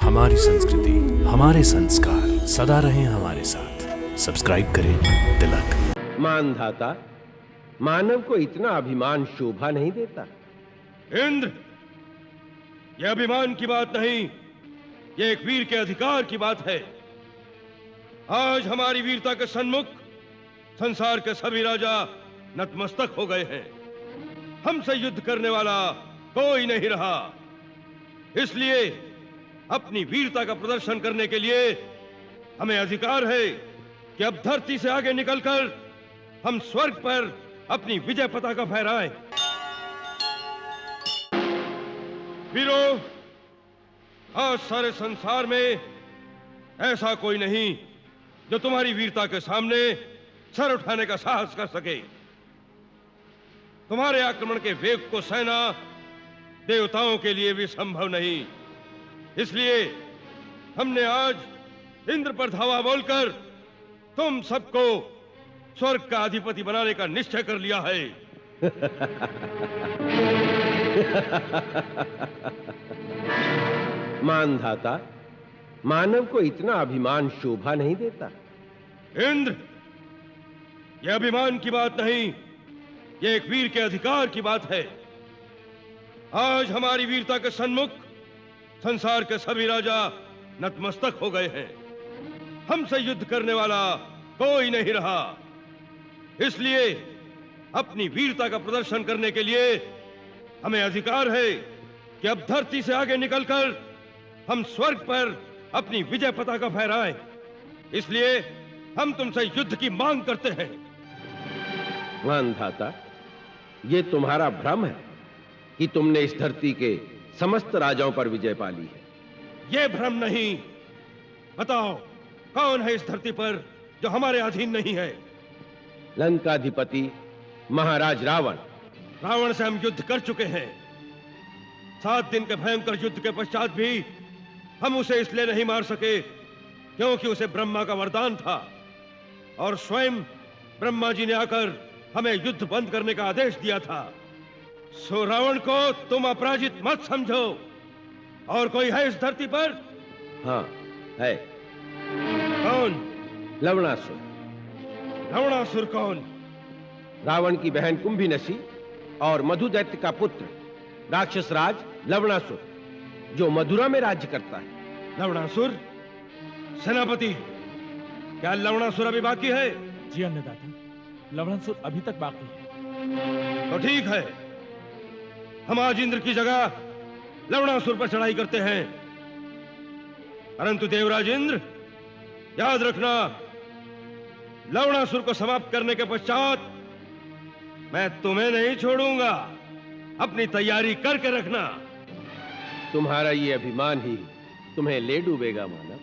हमारी संस्कृति, हमारे संस्कार सदा रहें हमारे साथ। सब्सक्राइब करें तिलक। मानधाता, मानव को इतना अभिमान शोभा नहीं देता। इंद्र, यह अभिमान की बात नहीं, यह एक वीर के अधिकार की बात है। आज हमारी वीरता के सन्मुख संसार के सभी राजा नतमस्तक हो गए हैं। हमसे युद्ध करने वाला कोई नहीं रहा। इसलिए अपनी वीरता का प्रदर्शन करने के लिए हमें अधिकार है कि अब धरती से आगे निकलकर हम स्वर्ग पर अपनी विजय पताका फहराएं। वीरों, आज सारे संसार में ऐसा कोई नहीं जो तुम्हारी वीरता के सामने सर उठाने का साहस कर सके। तुम्हारे आक्रमण के वेग को सहना देवताओं के लिए भी संभव नहीं। इसलिए हमने आज इंद्र पर धावा बोलकर तुम सबको स्वर्ग का अधिपति बनाने का निश्चय कर लिया है। मानधाता, मानव को इतना अभिमान शोभा नहीं देता। इंद्र, यह अभिमान की बात नहीं, यह एक वीर के अधिकार की बात है। आज हमारी वीरता के सन्मुख संसार के सभी राजा नतमस्तक हो गए हैं। हमसे युद्ध करने वाला कोई नहीं रहा। इसलिए अपनी वीरता का प्रदर्शन करने के लिए हमें अधिकार है कि अब धरती से आगे निकलकर हम स्वर्ग पर अपनी विजय पताका फहराएं। इसलिए हम तुमसे युद्ध की मांग करते हैं। मानधाता, ये तुम्हारा भ्रम है कि तुमने इस धरती के समस्त राजाओं पर विजय पाली है। यह भ्रम नहीं। बताओ, कौन है इस धरती पर जो हमारे अधीन नहीं है? लंकाधिपति महाराज रावण। रावण से हम युद्ध कर चुके हैं। 7 दिन के भयंकर युद्ध के पश्चात भी हम उसे इसलिए नहीं मार सके क्योंकि उसे ब्रह्मा का वरदान था और स्वयं ब्रह्मा जी ने आकर हमें युद्ध बंद करने का आदेश दिया था। सो रावण को तुम अपराजित मत समझो। और कोई है इस धरती पर? हाँ है। कौन? लवणासुर। लवणासुर कौन? रावण की बहन कुंभीनसी और मधु दैत्य का पुत्र राक्षस राज लवणासुर, जो मधुरा में राज्य करता है। लवणासुर? सेनापति, क्या लवणासुर अभी बाकी है? जी अन्नदाता, लवणासुर अभी तक बाकी है। तो ठीक है, हम आज इंद्र की जगह लवणासुर पर चढ़ाई करते हैं। परंतु देवराज इंद्र, याद रखना, लवणासुर को समाप्त करने के पश्चात मैं तुम्हें नहीं छोड़ूंगा। अपनी तैयारी करके रखना। तुम्हारा ये अभिमान ही तुम्हें ले डूबेगा मानव।